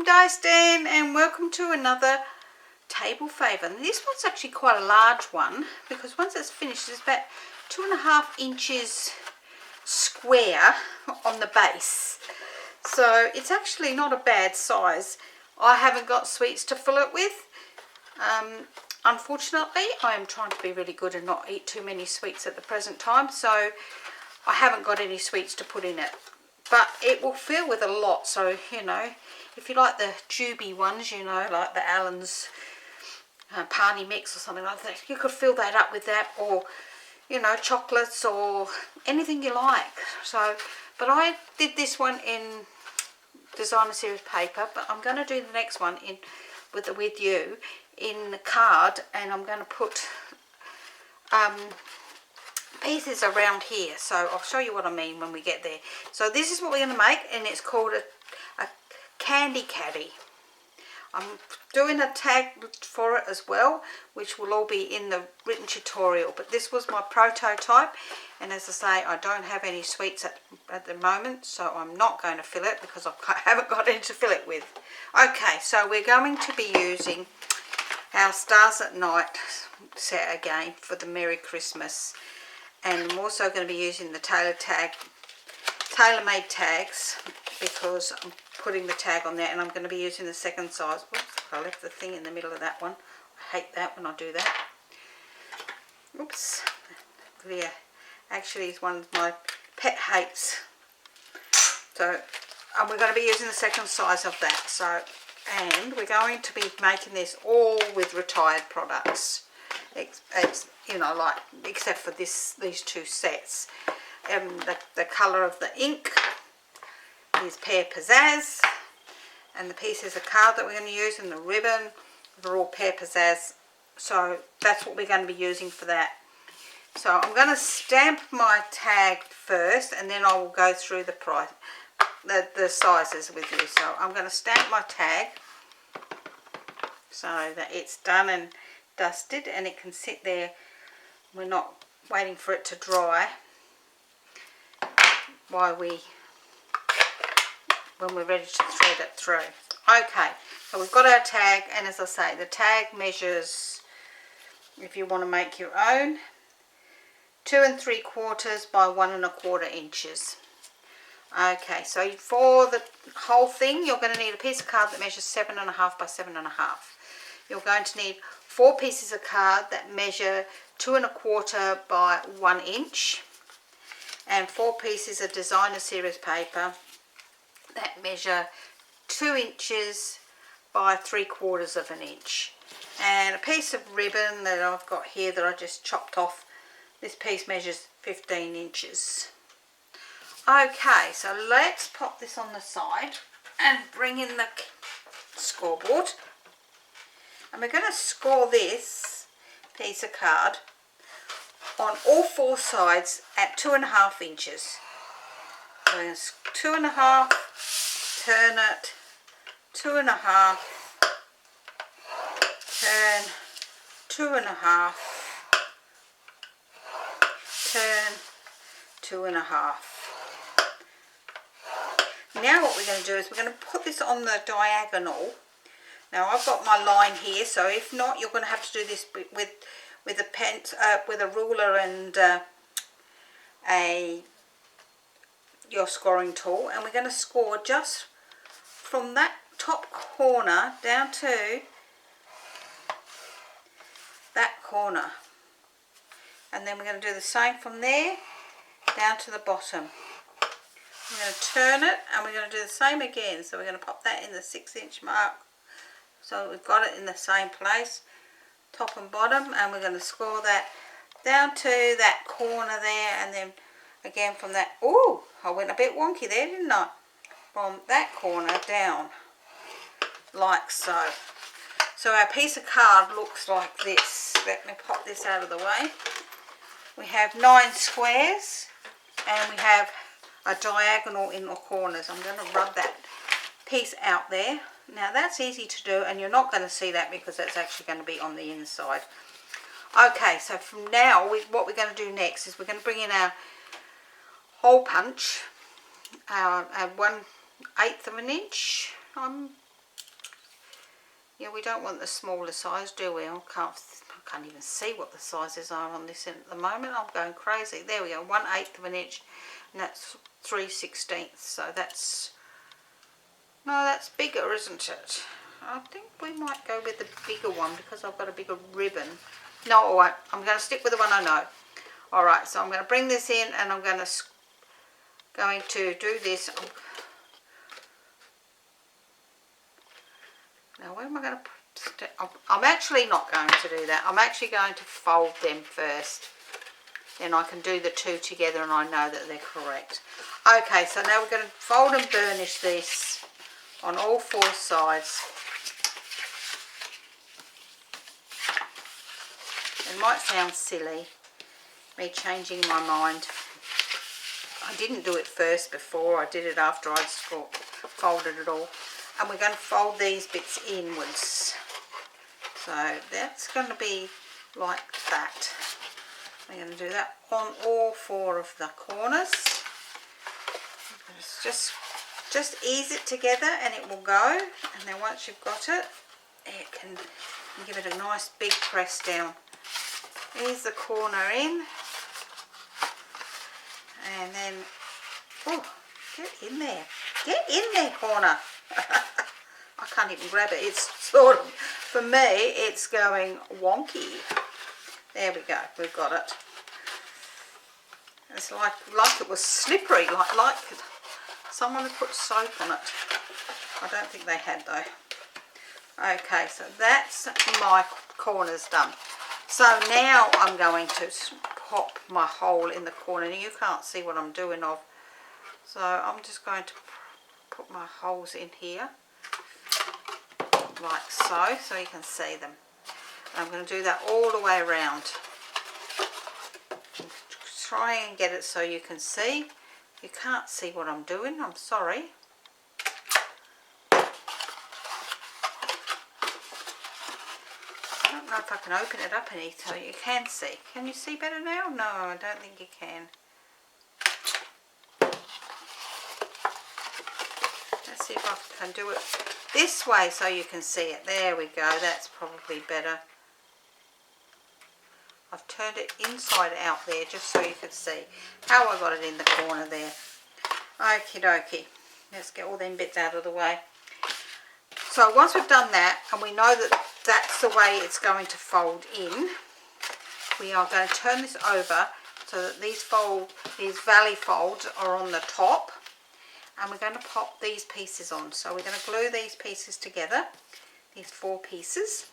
from Dice Den and welcome to another table favour. And this one's actually quite a large one because once it's finished it's about 2.5 inches square on the base. So it's actually not a bad size. I haven't got sweets to fill it with. Unfortunately, I am trying to be really good and not eat too many sweets at the present time. So I haven't got any sweets to put in it. But it will fill with a lot, so, you know, if you like the Juby ones, you know, like the Allen's party mix or something like that, you could fill that up with that, or, you know, chocolates or anything you like. So, but I did this one in designer series paper, but I'm going to do the next one in with you in the card, and I'm going to put pieces around here, so I'll show you what I mean when we get there. So this is what we're going to make, and it's called a candy caddy. I'm doing a tag for it as well, which will all be in the written tutorial, but this was my prototype, and as I say, I don't have any sweets at the moment, so I'm not going to fill it because I haven't got any to fill it with. Okay, so we're going to be using our Stars at Night set again for the Merry Christmas. And I'm also going to be using the TaylorMade tags because I'm putting the tag on there, and I'm going to be using the second size. Oops, I left the thing in the middle of that one. I hate that when I do that. Oops. Yeah, actually it's one of my pet hates. So, and we're going to be using the second size of that. So, and we're going to be making this all with retired products. It's you know, like, except for these two sets. The colour of the ink is Pear Pizzazz, and the pieces of card that we're going to use and the ribbon are all Pear Pizzazz. So that's what we're going to be using for that. So I'm going to stamp my tag first, and then I will go through the sizes with you. So I'm going to stamp my tag so that it's done and dusted, and it can sit there. We're not waiting for it to dry when we're ready to thread it through. Okay, so we've got our tag, and as I say, the tag measures, if you want to make your own, 2 3/4 by 1 1/4 inches. Okay, so for the whole thing, you're going to need a piece of card that measures 7.5 by 7.5. You're going to need 4 pieces of card that measure 2 1/4 by 1 inch, and 4 pieces of designer series paper that measure 2 inches by 3/4 of an inch, and a piece of ribbon that I've got here that I just chopped off. This piece measures 15 inches. Okay, so let's pop this on the side and bring in the scoreboard. And we're going to score this piece of card on all 4 sides at 2.5 inches. So we're going to 2.5, turn it, 2.5, turn, 2.5, turn, 2.5. Now what we're going to do is we're going to put this on the diagonal. Now I've got my line here, so if not, you're going to have to do this with a pen, with a ruler and your scoring tool. And we're going to score just from that top corner down to that corner, and then we're going to do the same from there down to the bottom. We're going to turn it, and we're going to do the same again. So we're going to pop that in the 6-inch mark. So we've got it in the same place, top and bottom, and we're going to score that down to that corner there, and then again from that, oh, I went a bit wonky there, didn't I? From that corner down, like so. So our piece of card looks like this. Let me pop this out of the way. We have 9 squares, and we have a diagonal in the corners. I'm going to rub that piece out there. Now that's easy to do, and you're not going to see that because that's actually going to be on the inside. Okay, so from now, what we're going to do next is we're going to bring in our hole punch, our 1/8 of an inch. I'm Yeah, we don't want the smaller size, do we? I can't even see what the sizes are on this at the moment. I'm going crazy. There we go, 1/8 of an inch, and that's 3/16. So that's, no, that's bigger, isn't it? I think we might go with the bigger one because I've got a bigger ribbon. No, I won't. I'm going to stick with the one I know. All right, so I'm going to bring this in and I'm going to do this. Now, where am I going to put? I'm actually not going to do that. I'm actually going to fold them first. Then I can do the two together and I know that they're correct. Okay, so now we're going to fold and burnish this on all 4 sides. It might sound silly, me changing my mind. I didn't do it first before, I did it after I'd folded it all. And we're going to fold these bits inwards. So that's going to be like that. I'm going to do that on all 4 of the corners. Just ease it together and it will go. And then once you've got it, you can give it a nice big press down. Ease the corner in. And then, oh, get in there. Get in there, corner. I can't even grab it. It's sort of, for me, it's going wonky. There we go. We've got it. It's like it was slippery, like someone had put soap on it. I don't think they had though. Okay, so that's my corners done. So now I'm going to pop my hole in the corner. Now you can't see what I'm doing of. So I'm just going to put my holes in here. Like so you can see them. And I'm going to do that all the way around. Try and get it so you can see. You can't see what I'm doing, I'm sorry. I don't know if I can open it up any so you can see. Can you see better now? No, I don't think you can. Let's see if I can do it this way so you can see it. There we go, that's probably better. I've turned it inside out there just so you can see how I got it in the corner there. Okie dokie. Let's get all them bits out of the way. So once we've done that and we know that that's the way it's going to fold in, we are going to turn this over so that these valley folds are on the top, and we're going to pop these pieces on. So we're going to glue these pieces together, these 4 pieces.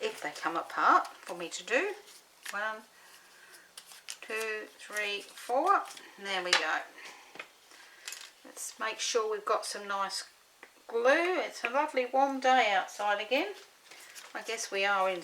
If they come apart for me to do. 1, 2, 3, 4. There we go. Let's make sure we've got some nice glue. It's a lovely warm day outside again. I guess we are in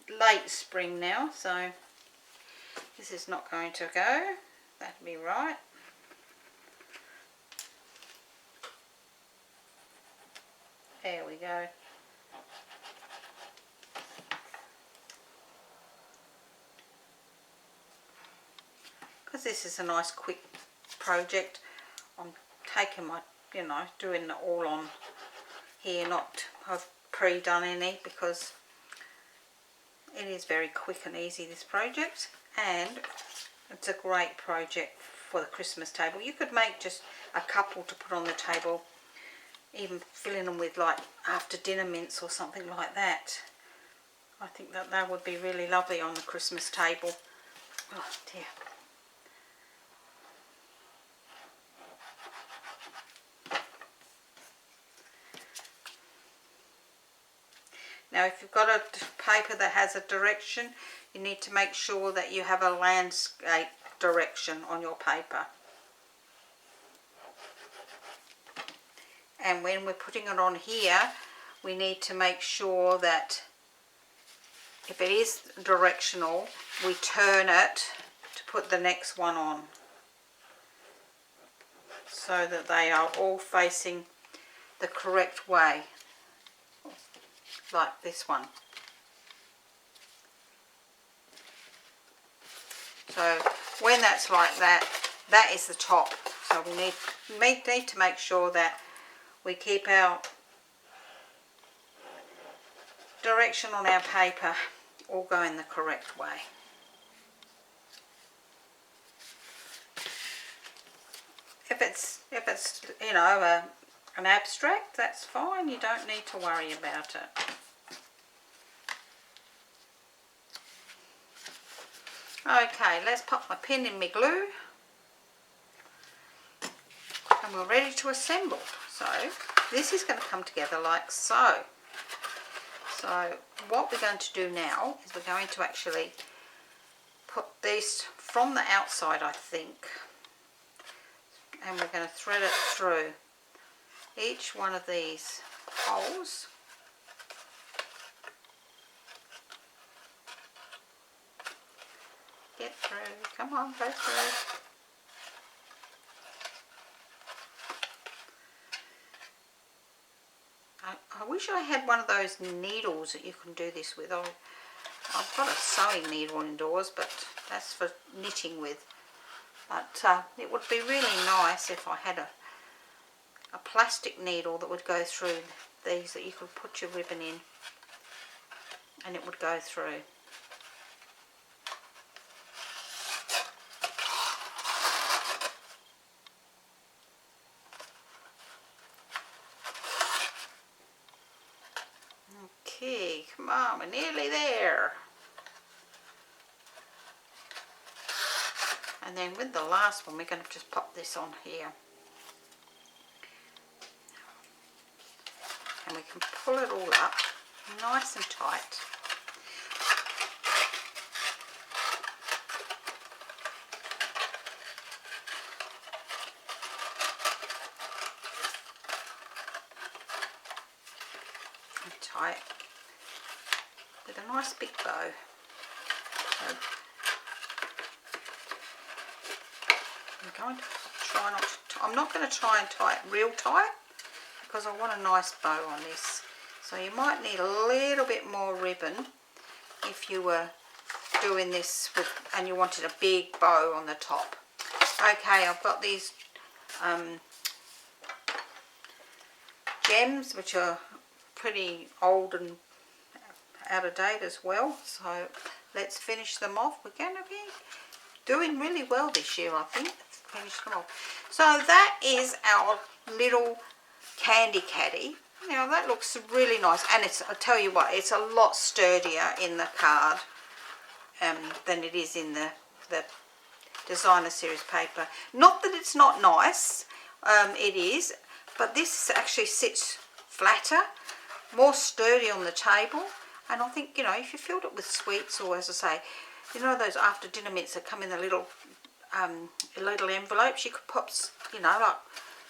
late spring now, so this is not going to go. That'd be right. There we go. Because this is a nice quick project, I'm taking my, doing it all on here, not I've pre-done any, because it is very quick and easy, this project, and it's a great project for the Christmas table. You could make just a couple to put on the table, even filling them with like after dinner mints or something like that. I think that would be really lovely on the Christmas table. Oh dear. Now if you've got a paper that has a direction, you need to make sure that you have a landscape direction on your paper. And when we're putting it on here, we need to make sure that if it is directional, we turn it to put the next one on, so that they are all facing the correct way. Like this one. So when that's like that, that is the top. So we need to make sure that we keep our direction on our paper all go in the correct way. If it's you know an abstract, that's fine. You don't need to worry about it. Okay, let's pop my pin in my glue, and we're ready to assemble. So this is going to come together like so. So what we're going to do now is we're going to actually put these from the outside, I think, and we're going to thread it through each one of these holes. Get through, come on, go through. I wish I had one of those needles that you can do this with. I've got a sewing needle indoors, but that's for knitting with. But it would be really nice if I had a plastic needle that would go through these, that you could put your ribbon in and it would go through. Okay, come on, we're nearly there. And then with the last one, we're going to just pop this on here. And we can pull it all up nice and tight. And tight with a nice big bow. So I'm not going to try and tie it real tight because I want a nice bow on this. So you might need a little bit more ribbon if you were doing this with, and you wanted a big bow on the top. Okay, I've got these gems which are pretty old and out of date as well. So let's finish them off. We're going to be doing really well this year, I think. Let's finish them off. So that is our little candy caddy. Now that looks really nice, and it's, I tell you what, it's a lot sturdier in the card than it is in the designer series paper. Not that it's not nice, it is, but this actually sits flatter, more sturdy on the table. And I think, you know, if you filled it with sweets, or as I say, you know those after dinner mints that come in the little envelopes, you could pop, you know, like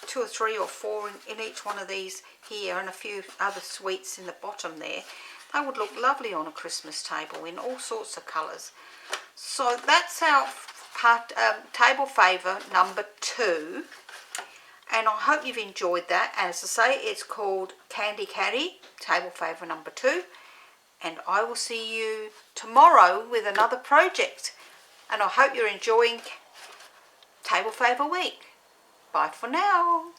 2 or 3 or 4 in each one of these here, and a few other sweets in the bottom there. They would look lovely on a Christmas table in all sorts of colours. So that's our table favour number 2, and I hope you've enjoyed that. As I say, it's called Candy Caddy, table favour number 2, and I will see you tomorrow with another project, and I hope you're enjoying Table Favour Week. Bye for now.